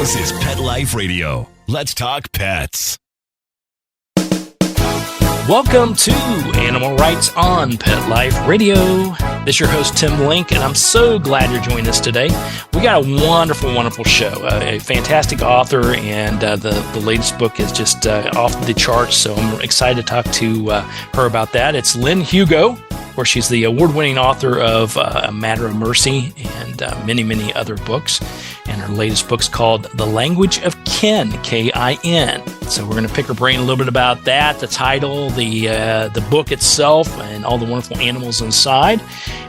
This is Pet Life Radio. Let's talk pets. Welcome to Animal Rights on Pet Life Radio. This is your host, Tim Link, and I'm so glad you're joining us today. We got a wonderful, wonderful show. A fantastic author, and the latest book is just off the charts, so I'm excited to talk to her about that. It's Lynne Hugo, where she's the award-winning author of A Matter of Mercy and many, many other books. And her latest book's called The Language of Kin, K-I-N. So we're going to pick her brain a little bit about that, the title, the book itself, and all the wonderful animals inside.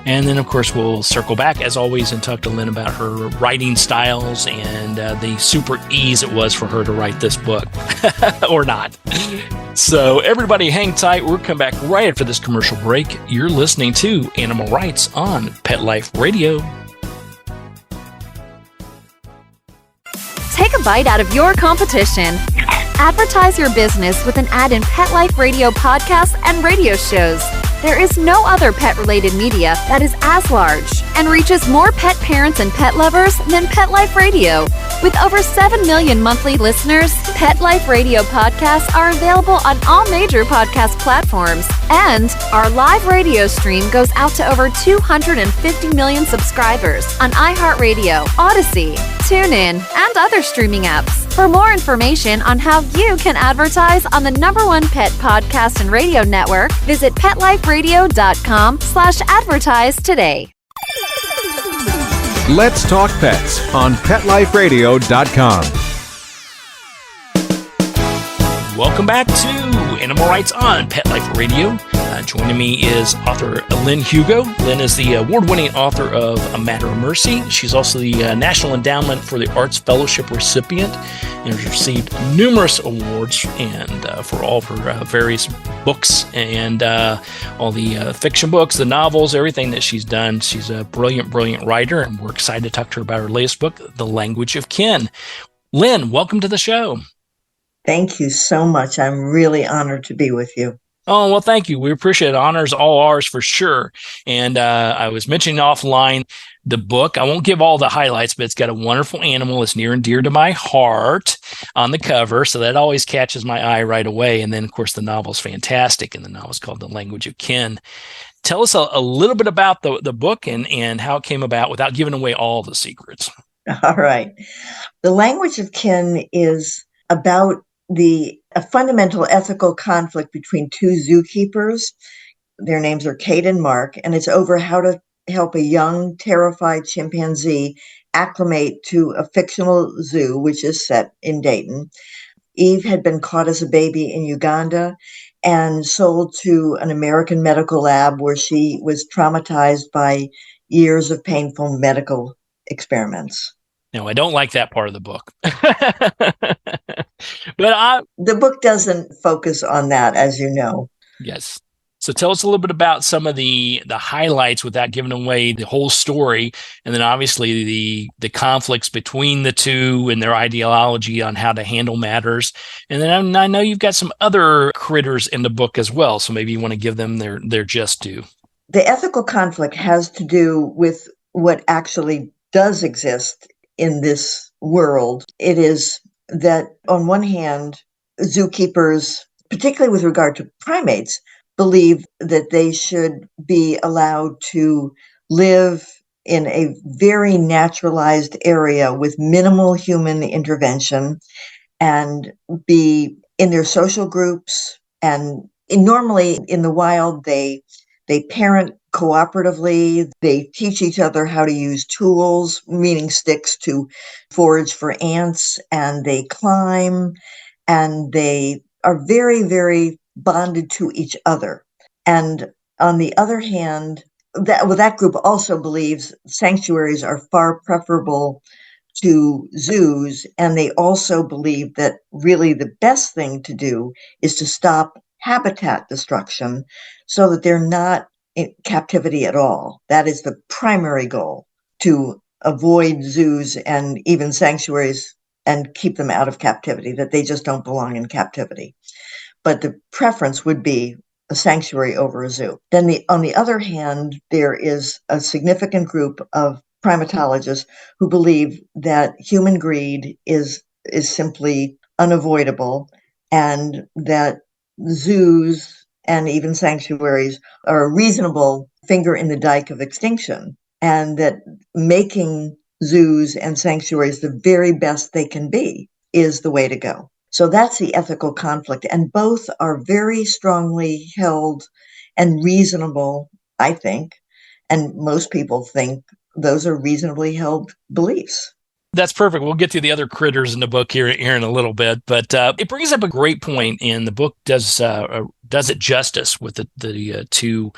And then, of course, we'll circle back, as always, and talk to Lynne about her writing styles and the super ease it was for her to write this book, or not. So everybody hang tight. We'll come back right after this commercial break. You're listening to Animal Rights on Pet Life Radio. Take a bite out of your competition. Advertise your business with an ad in Pet Life Radio podcasts and radio shows. There is no other pet-related media that is as large and reaches more pet parents and pet lovers than Pet Life Radio. With over 7 million monthly listeners, Pet Life Radio podcasts are available on all major podcast platforms. And our live radio stream goes out to over 250 million subscribers on iHeartRadio, Odyssey, TuneIn, and other streaming apps. For more information on how you can advertise on the #1 pet podcast and radio network, visit PetLifeRadio.com/advertise today. Let's Talk Pets on PetLifeRadio.com. Welcome back to Animal Rights on Pet Life Radio. Joining me is author Lynne Hugo. Lynne is the award-winning author of A Matter of Mercy. She's also the National Endowment for the Arts Fellowship recipient and has received numerous awards and for all of her various books and all the fiction books, the novels, everything that she's done. She's a brilliant, brilliant writer, and we're excited to talk to her about her latest book, The Language of Kin. Lynne, welcome to the show. Thank you so much. I'm really honored to be with you. Oh, well, thank you. We appreciate it. Honors all ours for sure. And I was mentioning offline the book. I won't give all the highlights, but it's got a wonderful animal that's near and dear to my heart on the cover. So that always catches my eye right away. And then, of course, the novel's fantastic. And the novel's called The Language of Kin. Tell us a little bit about the book and how it came about without giving away all the secrets. All right. The Language of Kin is about a fundamental ethical conflict between two zookeepers. Their names are Kate and Mark, and it's over how to help a young, terrified chimpanzee acclimate to a fictional zoo, which is set in Dayton. Eve had been caught as a baby in Uganda and sold to an American medical lab where she was traumatized by years of painful medical experiments. No, I don't like that part of the book. The book doesn't focus on that, as you know. Yes. So tell us a little bit about some of the highlights without giving away the whole story. And then obviously the conflicts between the two and their ideology on how to handle matters. And then I know you've got some other critters in the book as well. So maybe you want to give them their just due. The ethical conflict has to do with what actually does exist in this world. It is that on one hand, zookeepers, particularly with regard to primates, believe that they should be allowed to live in a very naturalized area with minimal human intervention and be in their social groups. And normally in the wild, they parent cooperatively. They teach each other how to use tools, meaning sticks, to forage for ants, and they climb, and they are very, very bonded to each other. And on the other hand, that group also believes sanctuaries are far preferable to zoos, and they also believe that really the best thing to do is to stop habitat destruction so that they're not in captivity at all. That is the primary goal, to avoid zoos and even sanctuaries and keep them out of captivity, that they just don't belong in captivity. But the preference would be a sanctuary over a zoo. Then on the other hand, there is a significant group of primatologists who believe that human greed is simply unavoidable, and that zoos and even sanctuaries are a reasonable finger in the dike of extinction, and that making zoos and sanctuaries the very best they can be is the way to go. So that's the ethical conflict, and both are very strongly held and reasonable, I think, and most people think those are reasonably held beliefs. That's perfect. We'll get to the other critters in the book here in a little bit, but it brings up a great point, and the book does it justice with the two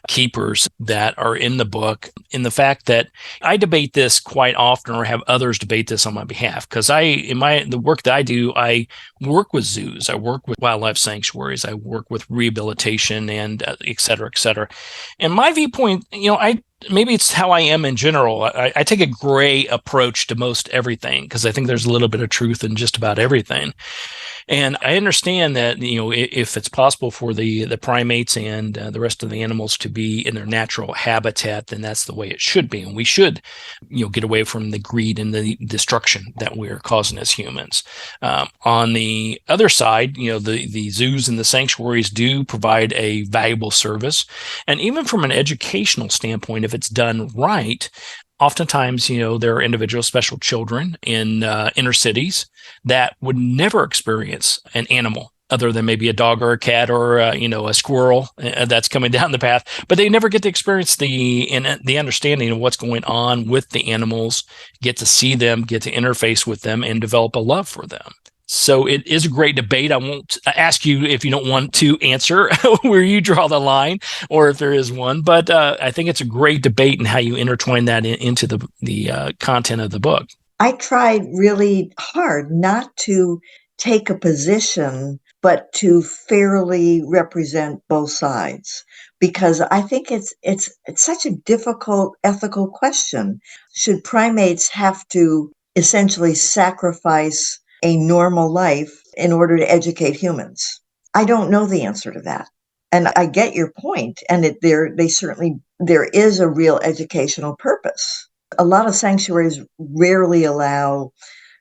keepers that are in the book, in the fact that I debate this quite often, or have others debate this on my behalf, because the work that I do, I work with zoos, I work with wildlife sanctuaries, I work with rehabilitation, and et cetera, et cetera. And my viewpoint, maybe it's how I am in general. I take a gray approach to most everything, because I think there's a little bit of truth in just about everything. And I understand that, if it's possible for the primates and the rest of the animals to be in their natural habitat, then that's the way it should be. And we should, get away from the greed and the destruction that we're causing as humans. On the other side, the zoos and the sanctuaries do provide a valuable service. And even from an educational standpoint, if it's done right, oftentimes, there are individual special children in inner cities that would never experience an animal other than maybe a dog or a cat or a squirrel that's coming down the path, but they never get to experience the understanding of what's going on with the animals, get to see them, get to interface with them, and develop a love for them. So it is a great debate. I won't ask you if you don't want to answer where you draw the line, or if there is one, but I think it's a great debate and how you intertwine that into the content of the book. I tried really hard not to take a position, but to fairly represent both sides, because I think it's such a difficult ethical question. Should primates have to essentially sacrifice a normal life in order to educate humans? I don't know the answer to that. And I get your point, and there is a real educational purpose. A lot of sanctuaries rarely allow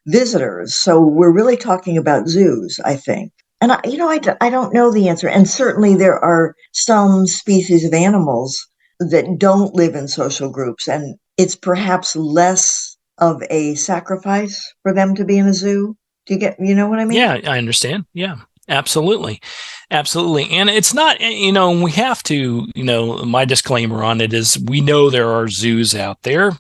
visitors, so we're really talking about zoos, I think. And I don't know the answer. And certainly there are some species of animals that don't live in social groups, and it's perhaps less of a sacrifice for them to be in a zoo. You know what I mean? Yeah, I understand. Yeah, absolutely. Absolutely. And it's not, we have to, my disclaimer on it is we know there are zoos out there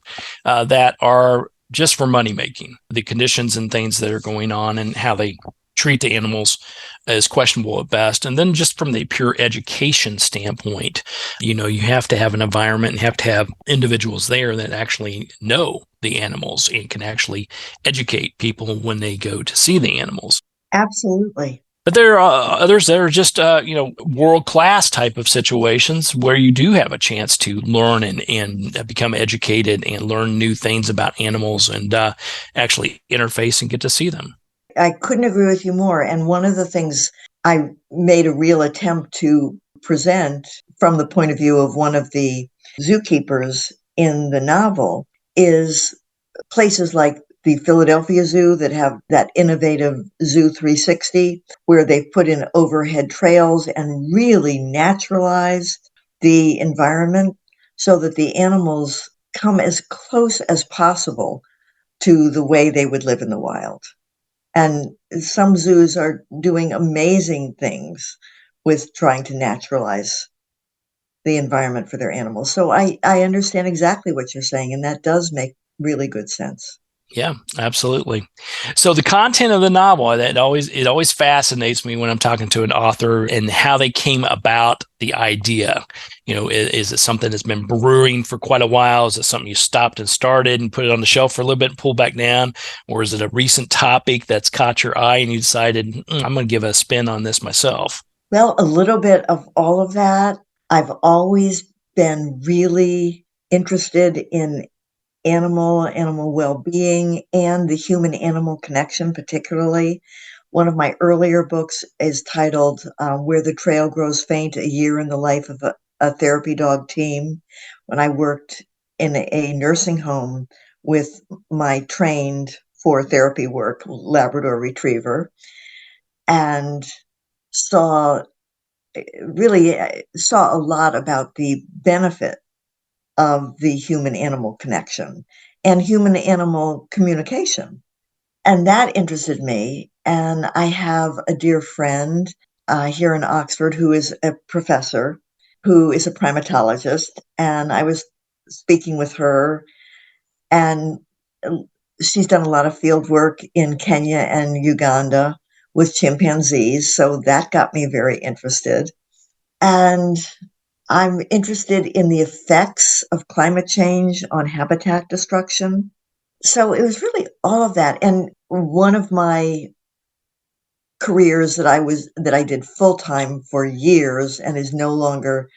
that are just for money making. The conditions and things that are going on and how they treat the animals is questionable at best. And then just from the pure education standpoint, you have to have an environment and have to have individuals there that actually know the animals and can actually educate people when they go to see the animals. Absolutely. But there are others that are just, world-class type of situations where you do have a chance to learn and become educated and learn new things about animals and actually interface and get to see them. I couldn't agree with you more. And one of the things I made a real attempt to present from the point of view of one of the zookeepers in the novel is places like the Philadelphia Zoo that have that innovative Zoo 360, where they've put in overhead trails and really naturalized the environment so that the animals come as close as possible to the way they would live in the wild. And some zoos are doing amazing things with trying to naturalize the environment for their animals. So I understand exactly what you're saying, and that does make really good sense. Yeah, absolutely. So the content of the novel, it always fascinates me when I'm talking to an author and how they came about the idea. Is it something that's been brewing for quite a while? Is it something you stopped and started and put it on the shelf for a little bit and pulled back down? Or is it a recent topic that's caught your eye and you decided, I'm going to give a spin on this myself? Well, a little bit of all of that. I've always been really interested in animal well-being and the human-animal connection, particularly. One of my earlier books is titled Where the Trail Grows Faint, A Year in the Life of a Therapy Dog Team, when I worked in a nursing home with my trained for therapy work Labrador Retriever, and really saw a lot about the benefit of the human-animal connection and human-animal communication. And that interested me. And I have a dear friend here in Oxford who is a professor, who is a primatologist. And I was speaking with her, and she's done a lot of field work in Kenya and Uganda with chimpanzees. So that got me very interested. And I'm interested in the effects of climate change on habitat destruction. So it was really all of that. And one of my careers that I did full time for years and is no longer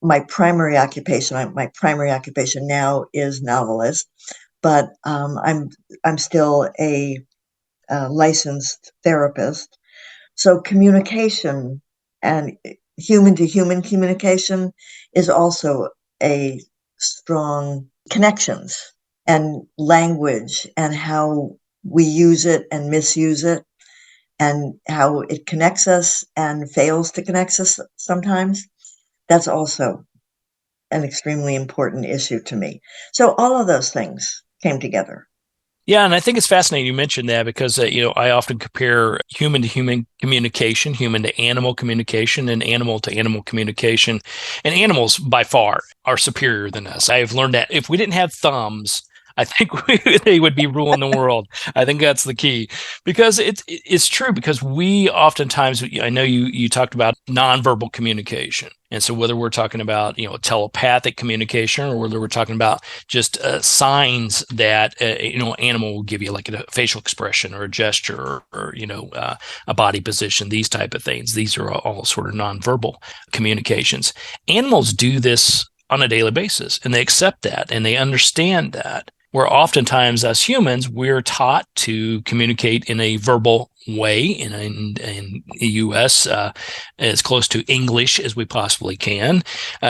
my primary occupation. My primary occupation now is novelist, but I'm still a licensed therapist. So communication and human to human communication is also a strong connections, and language and how we use it and misuse it, and how it connects us and fails to connect us sometimes. That's also an extremely important issue to me. So all of those things came together. Yeah, and I think it's fascinating you mentioned that because, I often compare human to human communication, human to animal communication, and animal to animal communication. And animals, by far, are superior than us. I have learned that if we didn't have thumbs, I think they would be ruling the world. I think that's the key, because it's true, because we oftentimes, I know you talked about nonverbal communication. And so whether we're talking about, telepathic communication, or whether we're talking about just signs that, animal will give you, like a facial expression or a gesture or a body position, these type of things. These are all sort of nonverbal communications. Animals do this on a daily basis, and they accept that and they understand that. Where oftentimes as humans, we're taught to communicate in a verbal way in the U.S. As close to English as we possibly can. We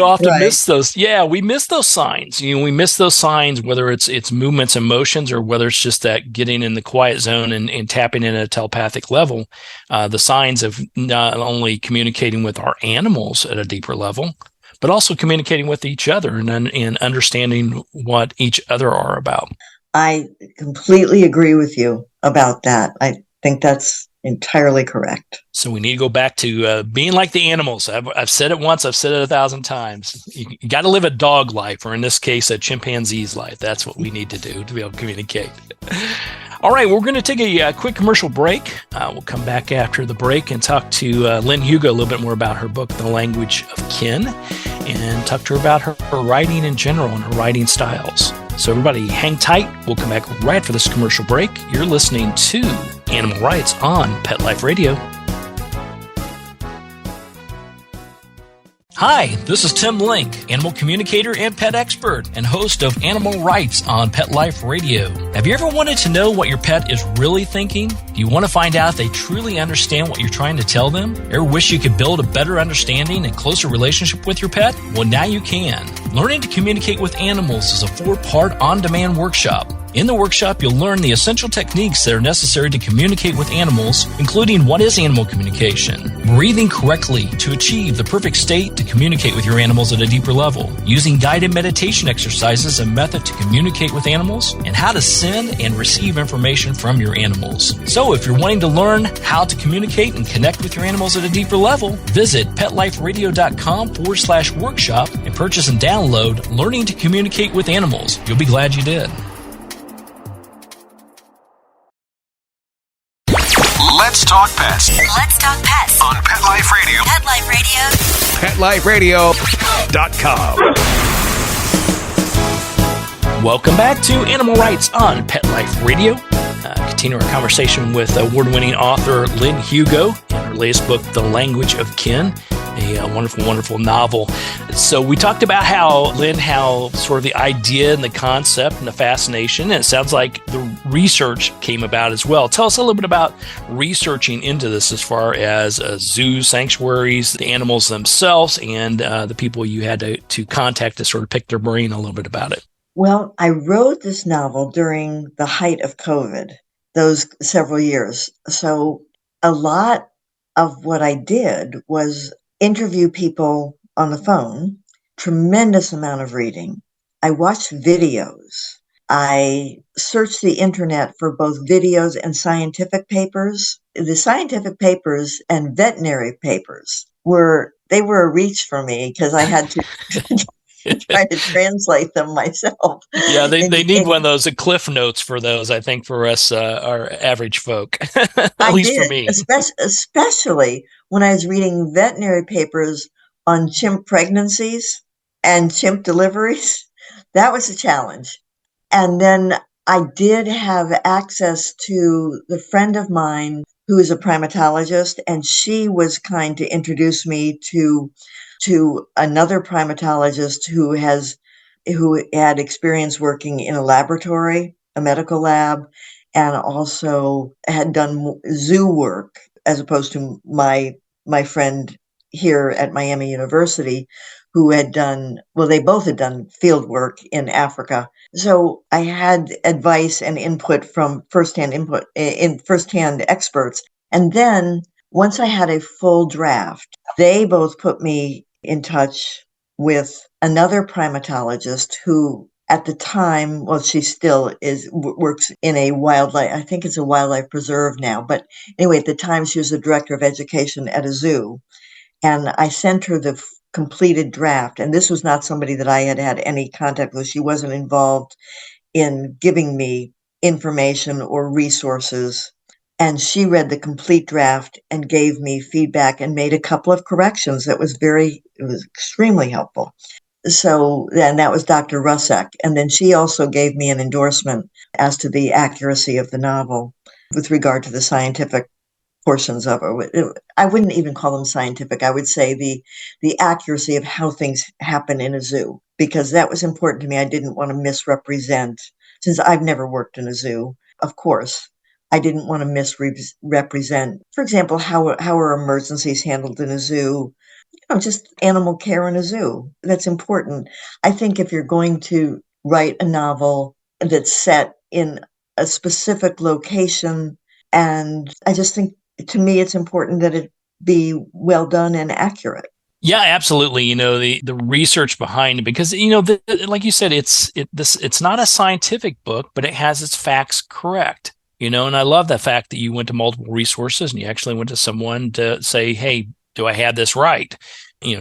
often Right. miss those. Yeah, we miss those signs. We miss those signs, whether it's movements and motions, or whether it's just that getting in the quiet zone and tapping in at a telepathic level. The signs of not only communicating with our animals at a deeper level, but also communicating with each other and understanding what each other are about. I completely agree with you about that. I think that's entirely correct. So we need to go back to being like the animals. I've said it once, I've said it 1,000 times. You got to live a dog life, or in this case, a chimpanzee's life. That's what we need to do to be able to communicate. All right, we're going to take a quick commercial break. We'll come back after the break and talk to Lynne Hugo a little bit more about her book, The Language of Kin, and talk to her about her writing in general and her writing styles. So everybody hang tight. We'll come back right after this commercial break. You're listening to Animal Rights on Pet Life Radio. Hi, this is Tim Link, animal communicator and pet expert, and host of Animal Rights on Pet Life Radio. Have you ever wanted to know what your pet is really thinking? Do you want to find out if they truly understand what you're trying to tell them? Ever wish you could build a better understanding and closer relationship with your pet? Well, now you can. Learning to Communicate with Animals is a 4-part on-demand workshop. In the workshop, you'll learn the essential techniques that are necessary to communicate with animals, including what is animal communication, breathing correctly to achieve the perfect state to communicate with your animals at a deeper level, using guided meditation exercises, a method to communicate with animals, and how to send and receive information from your animals. So if you're wanting to learn how to communicate and connect with your animals at a deeper level, visit petliferadio.com/workshop and purchase and download Learning to Communicate with Animals. You'll be glad you did. Let's talk pets Let's talk pets on Pet Life Radio. Pet Life Radio. PetLifeRadio.com. Welcome back to Animal Rights on Pet Life Radio. Continue our conversation with award-winning author Lynne Hugo in her latest book, The Language of Kin. a wonderful, wonderful novel. So we talked about how sort of the idea and the concept and the fascination, and it sounds like the research came about as well. Tell us a little bit about researching into this as far as zoos, sanctuaries, the animals themselves, and the people you had to contact to sort of pick their brain a little bit about it. Well, I wrote this novel during the height of COVID, those several years. So a lot of what I did was interview people on the phone, tremendous amount of reading. I watched videos. I searched the internet for both videos and scientific papers. The scientific papers and veterinary papers were a reach for me because I had to try to translate them myself. Yeah, they need one of those cliff notes for those, I think, for us, our average folk, at least for me. Especially when I was reading veterinary papers on chimp pregnancies and chimp deliveries. That was a challenge. And then I did have access to the friend of mine who is a primatologist, and she was kind to introduce me to another primatologist who had experience working in a laboratory, a medical lab, and also had done zoo work as opposed to my friend here at Miami University who had done, well, they both had done field work in Africa. So I had advice and input from firsthand experts. And then once I had a full draft, they both put me in touch with another primatologist who at the time, well, she still works in a wildlife, I think it's a wildlife preserve now. But anyway, at the time she was the director of education at a zoo. And I sent her the completed draft. And this was not somebody that I had any contact with. She wasn't involved in giving me information or resources. And she read the complete draft and gave me feedback and made a couple of corrections. It was extremely helpful. So then that was Dr. Rusek. And then she also gave me an endorsement as to the accuracy of the novel with regard to the scientific portions of it. I wouldn't even call them scientific. I would say the accuracy of how things happen in a zoo, because that was important to me. I didn't want to misrepresent, since I've never worked in a zoo, of course. I didn't want to misrepresent, for example, how are emergencies handled in a zoo, just animal care in a zoo. That's important. I think if you're going to write a novel that's set in a specific location, and I just think, to me, it's important that it be well done and accurate. Yeah, absolutely. The research behind it, because like you said, it's not a scientific book, but it has its facts correct. And I love the fact that you went to multiple resources and you actually went to someone to say, "Hey, do I have this right?"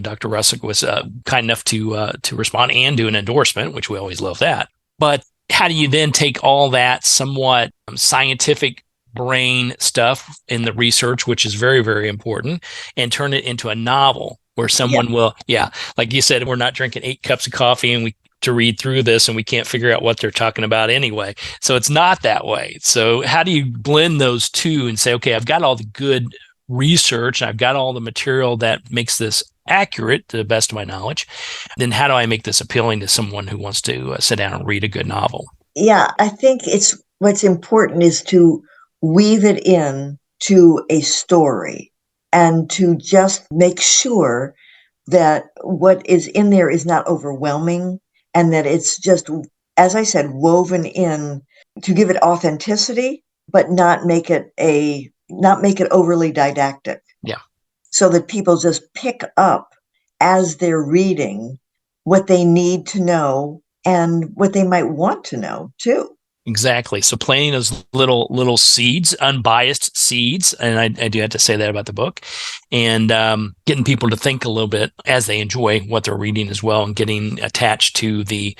Dr. Russick was kind enough to respond and do an endorsement, which we always love that. But how do you then take all that somewhat scientific brain stuff in the research, which is very, very important, and turn it into a novel where someone will, like you said, we're not drinking 8 cups of coffee and to read through this and we can't figure out what they're talking about anyway. So it's not that way. So how do you blend those two and say, okay, I've got all the good research, I've got all the material that makes this accurate to the best of my knowledge, then how do I make this appealing to someone who wants to sit down and read a good novel? Yeah, I think what's important is to weave it in to a story and to just make sure that what is in there is not overwhelming and that it's just, as I said, woven in to give it authenticity, but not make it overly didactic. Yeah. So that people just pick up as they're reading what they need to know and what they might want to know too. Exactly. So planting those little seeds, unbiased seeds, and I do have to say that about the book, and getting people to think a little bit as they enjoy what they're reading as well, and getting attached to the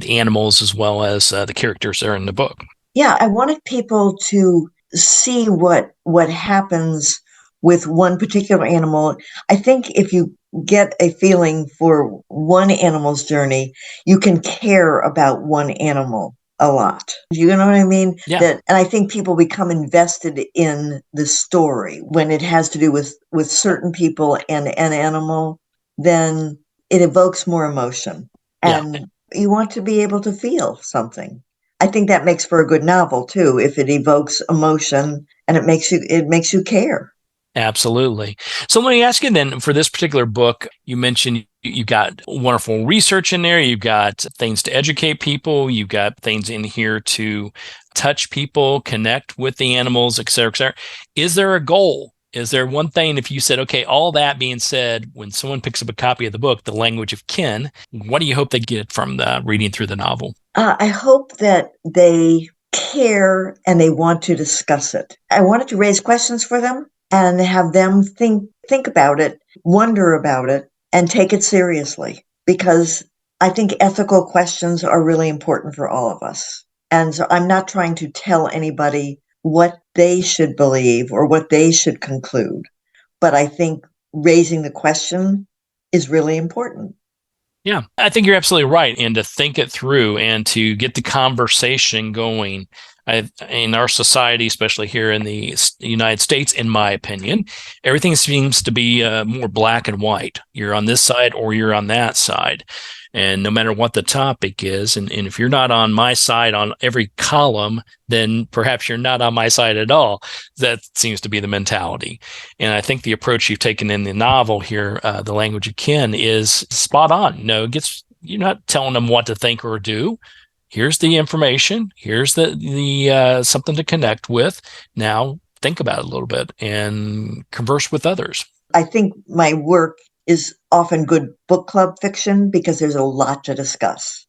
animals as well as the characters that are in the book. Yeah, I wanted people to see what happens with one particular animal. I think if you get a feeling for one animal's journey, you can care about one animal a lot. You know what I mean? Yeah. And I think people become invested in the story when it has to do with certain people and an animal, then it evokes more emotion. And you want to be able to feel something. I think that makes for a good novel too, if it evokes emotion and it makes you care. Absolutely. So let me ask you then, for this particular book, you mentioned you've got wonderful research in there. You've got things to educate people. You've got things in here to touch people, connect with the animals, et cetera, et cetera. Is there a goal? Is there one thing, if you said, okay, all that being said, when someone picks up a copy of the book, The Language of Kin, what do you hope they get from the reading through the novel? I hope that they care and they want to discuss it. I wanted to raise questions for them and have them think about it, wonder about it, and take it seriously. Because I think ethical questions are really important for all of us. And so I'm not trying to tell anybody what they should believe or what they should conclude. But I think raising the question is really important. Yeah, I think you're absolutely right. And to think it through and to get the conversation going in our society, especially here in the United States, in my opinion, everything seems to be more black and white. You're on this side or you're on that side. And no matter what the topic is, and if you're not on my side on every column, then perhaps you're not on my side at all. That seems to be the mentality. And I think the approach you've taken in the novel here, The Language of Kin, is spot on. No, you're not telling them what to think or do. Here's the information. Here's the something to connect with. Now think about it a little bit and converse with others. I think my work is often good book club fiction because there's a lot to discuss.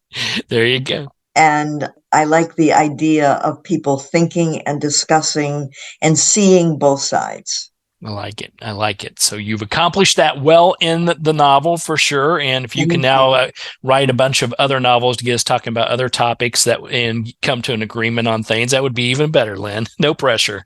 There you go. And I like the idea of people thinking and discussing and seeing both sides. I like it. So you've accomplished that well in the novel for sure. And if you can now write a bunch of other novels to get us talking about other topics and come to an agreement on things, that would be even better, Lynne. No pressure.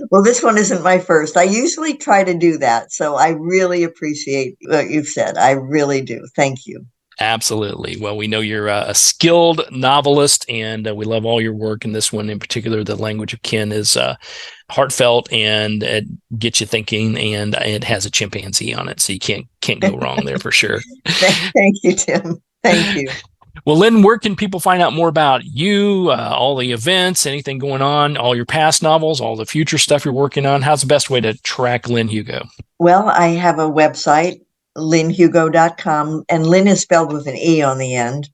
Well, this one isn't my first. I usually try to do that. So I really appreciate what you've said. I really do. Thank you. Absolutely. Well, we know you're a skilled novelist, and we love all your work. And this one in particular, The Language of Kin, is heartfelt and it gets you thinking, and it has a chimpanzee on it. So you can't go wrong there for sure. Thank you, Tim. Thank you. Well, Lynne, where can people find out more about you, all the events, anything going on, all your past novels, all the future stuff you're working on? How's the best way to track Lynne Hugo? Well, I have a website, LynneHugo.com, and Lynne is spelled with an E on the end.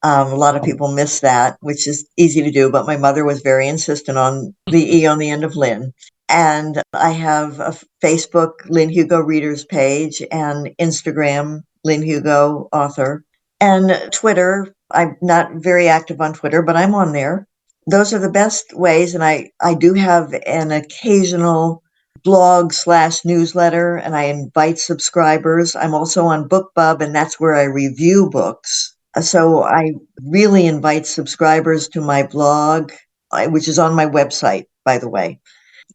A lot of people miss that, which is easy to do, but my mother was very insistent on the E on the end of Lynne. And I have a Facebook Lynne Hugo Readers page and Instagram Lynne Hugo Author. And Twitter, I'm not very active on Twitter, but I'm on there. Those are the best ways. And I do have an occasional blog/newsletter, and I invite subscribers. I'm also on BookBub, and that's where I review books. So I really invite subscribers to my blog, which is on my website, by the way,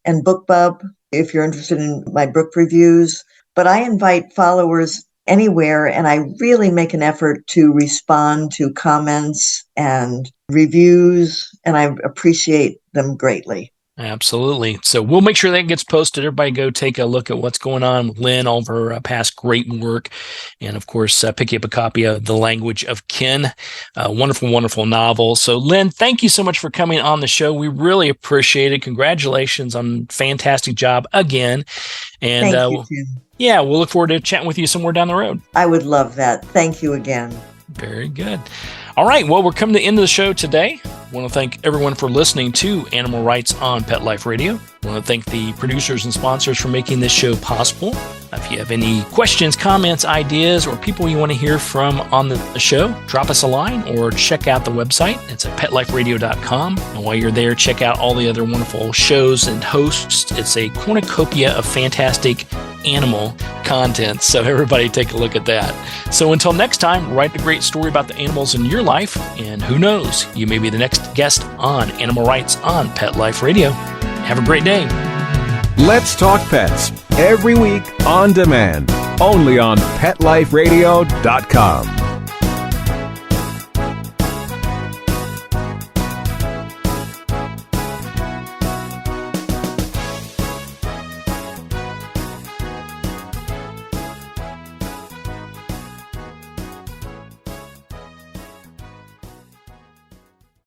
and BookBub, if you're interested in my book reviews. But I invite followers anywhere, and I really make an effort to respond to comments and reviews, and I appreciate them greatly. Absolutely. So we'll make sure that gets posted. Everybody go take a look at what's going on with Lynne, all of her past great work. And of course, pick up a copy of The Language of Kin, a wonderful, wonderful novel. So Lynne, thank you so much for coming on the show. We really appreciate it. Congratulations on a fantastic job again. And thank you, Tim. Yeah, we'll look forward to chatting with you somewhere down the road. I would love that. Thank you again. Very good. All right. Well, we're coming to the end of the show today. I want to thank everyone for listening to Animal Rights on Pet Life Radio. I want to thank the producers and sponsors for making this show possible. If you have any questions, comments, ideas, or people you want to hear from on the show, drop us a line or check out the website. It's at petliferadio.com. And while you're there, check out all the other wonderful shows and hosts. It's a cornucopia of fantastic animal content. So everybody take a look at that. So until next time, write a great story about the animals in your life. And who knows, you may be the next guest on Animal Rights on Pet Life Radio. Have a great day. Let's Talk Pets, every week on demand, only on PetLifeRadio.com.